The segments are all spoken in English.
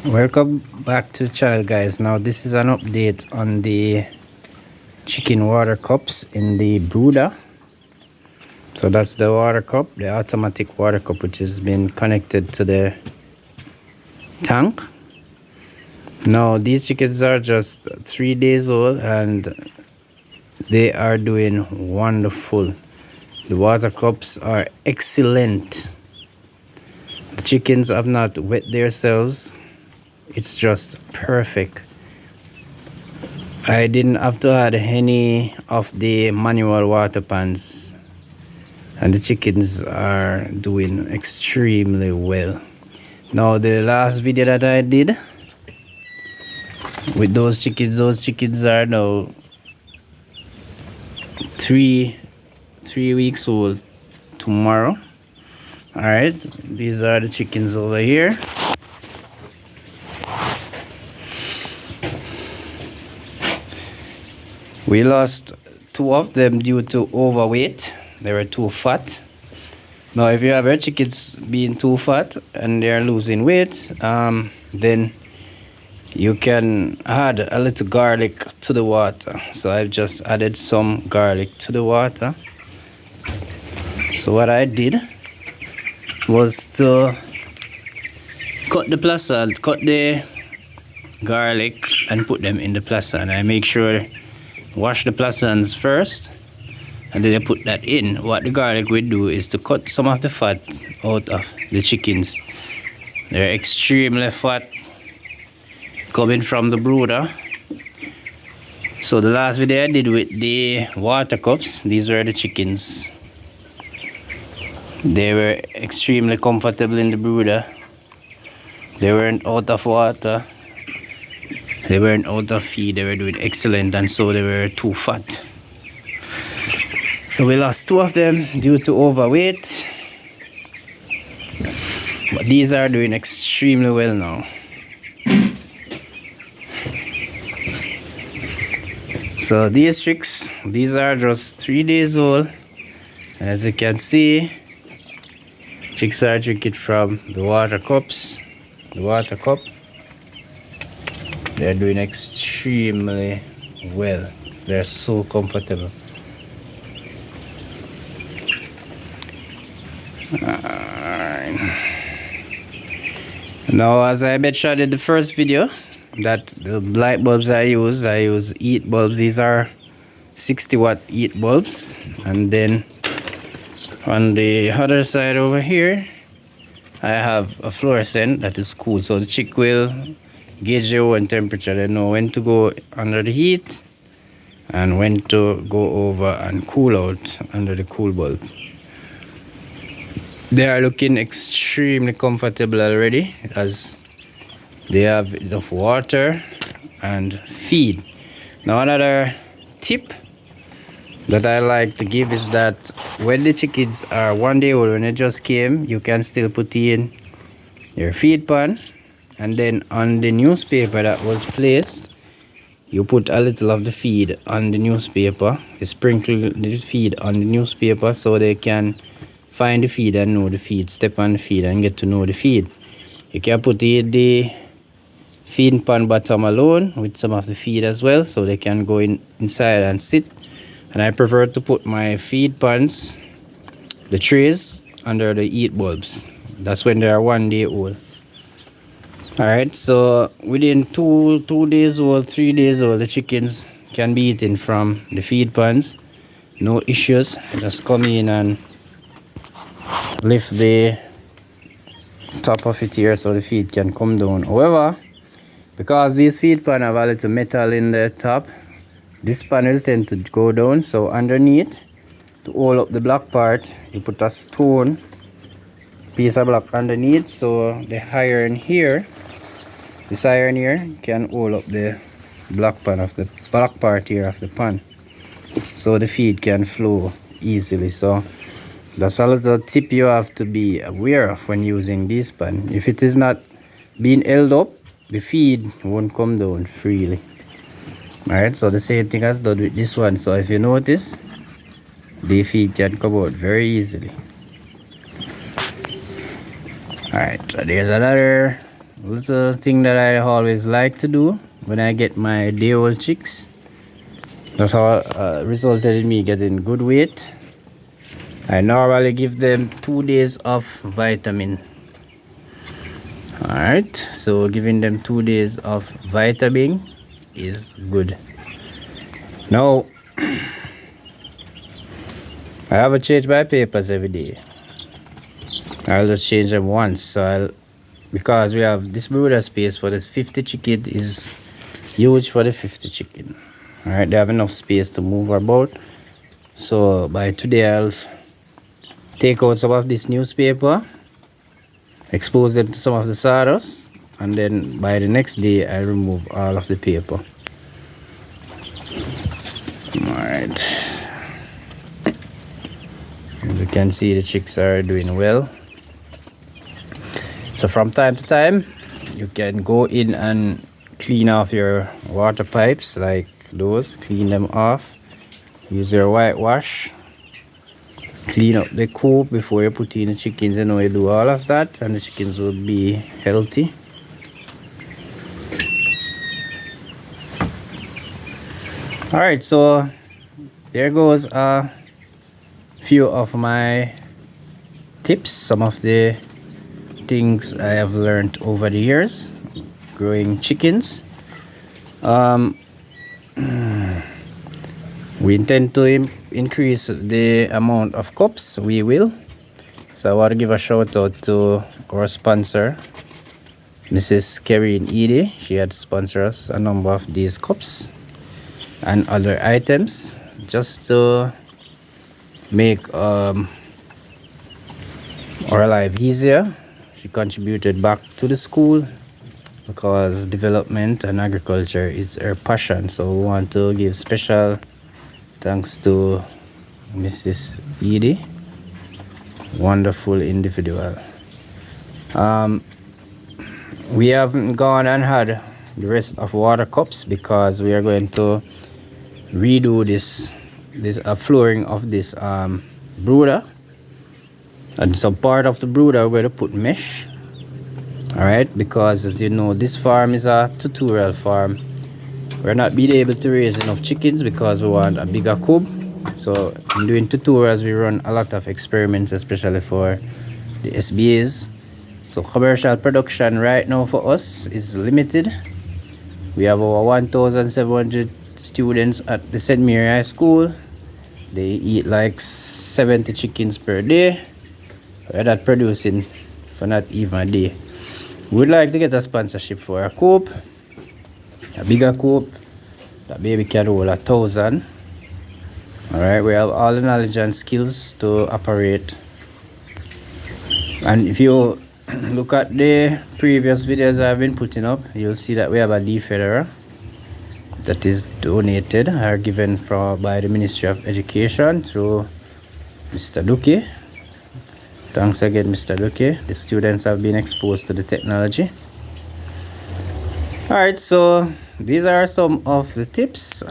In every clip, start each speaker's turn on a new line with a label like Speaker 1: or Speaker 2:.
Speaker 1: Welcome back to the channel, guys. Now this is an update on the chicken water cups in the brooder. So that's the water cup, the automatic water cup, which has been connected to the tank. Now these chickens are just 3 days old and they are doing wonderful. The water cups are excellent. The chickens have not wet themselves. It's just perfect. I didn't have to add any of the manual water pans, and the chickens are doing extremely well. Now the last video that I did with those chickens are now three weeks old tomorrow. All right, these are the chickens over here. We lost 2 of them due to overweight. They were too fat. Now if you have your chickens being too fat and they're losing weight, then you can add a little garlic to the water. So I've just added some garlic to the water. So what I did was to cut the garlic and put them in the plasan. I make sure wash the plasans first and then I put that in. What the garlic will do is to cut some of the fat out of the chickens. They're extremely fat coming from the brooder. So the last video I did with the water cups, these were the chickens. They were extremely comfortable in the brooder. They weren't out of water. They weren't out of feed. They were doing excellent, and so they were too fat. So we lost 2 of them due to overweight. But these are doing extremely well now. So these chicks, these are just 3 days old. And as you can see, chicks are drinking from the water cups. The water cup. They're doing extremely well. They're so comfortable. Now, as I mentioned in the first video, that the light bulbs I use heat bulbs. These are 60-watt heat bulbs. And then on the other side over here, I have a fluorescent that is cool. So the chick will gauge their own temperature. They know when to go under the heat and when to go over and cool out under the cool bulb. They are looking extremely comfortable already as they have enough water and feed. Now another tip that I like to give is that when the chickens are 1 day old, when they just came, you can still put in your feed pan, and then on the newspaper that was placed, you put a little of the feed on the newspaper. You sprinkle the feed on the newspaper so they can find the feed and know the feed, step on the feed and get to know the feed. You can put the feed pan bottom alone with some of the feed as well, so they can go inside and sit. And I prefer to put my feed pans, the trays, under the heat bulbs. That's when they are 1 day old. Alright, so within 2 days old, 3 days old, the chickens can be eaten from the feed pans. No issues. Just come in and lift the top of it here so the feed can come down. However, because these feed pan have a little metal in the top, this pan will tend to go down. So underneath, to hold up the black part, you put a stone piece of block underneath, so the iron here, this iron here, can hold up the black pan of the black part here of the pan, so the feed can flow easily. So that's a little tip you have to be aware of when using this pan. If it is not being held up, the feed won't come down freely. Alright, so the same thing as done with this one. So if you notice, the feed can come out very easily. Alright, so there's another little thing that I always like to do when I get my day-old chicks. That all resulted in me getting good weight. I normally give them 2 days of vitamin. Alright, so giving them 2 days of vitamin is good. Now, I haven't changed my papers every day. I'll just change them once. So because we have this brooder space for this 50 chicken is huge for the 50 chicken. Alright, they have enough space to move about. So by today I'll take out some of this newspaper, expose them to some of the sawdust, and then by the next day I remove all of the paper. Alright, as you can see, the chicks are doing well. So from time to time you can go in and clean off your water pipes like those, clean them off, use your whitewash, clean up the coop before you put in the chickens. You know, you do all of that and the chickens will be healthy. Alright, so there goes a few of my tips, some of the things I have learned over the years growing chickens. We intend to increase the amount of cups. We will. So I want to give a shout out to our sponsor, Mrs. Kerry Edie. She had sponsored us a number of these cups and other items just to make our life easier. She contributed back to the school because development and agriculture is her passion. So we want to give special thanks to Mrs. Edie, wonderful individual. We haven't gone and had the rest of water cups because we are going to redo this flooring of this brooder. And some part of the brooder we're going to put mesh. Alright, because as you know, this farm is a tutorial farm. We're not being able to raise enough chickens because we want a bigger coop. So in doing tutorials we run a lot of experiments, especially for the SBAs. So commercial production right now for us is limited. We have over 1,700 students at the St. Mary High School. They eat like 70 chickens per day. We're not producing for not even a day. We'd like to get a sponsorship for a coop, a bigger coop that maybe can hold 1,000. Alright, we have all the knowledge and skills to operate. And if you look at the previous videos I've been putting up, you'll see that we have a defederer that is donated or given by the Ministry of Education through Mr. Duque. Thanks again, Mr. Duque. The students have been exposed to the technology. Alright, so these are some of the tips.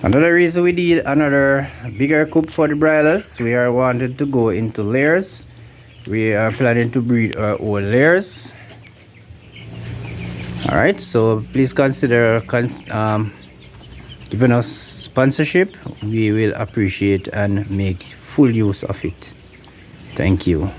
Speaker 1: Another reason we need another bigger coop for the broilers, we are wanted to go into layers. We are planning to breed our own layers. Alright, so please consider giving us sponsorship. We will appreciate and make full use of it. Thank you.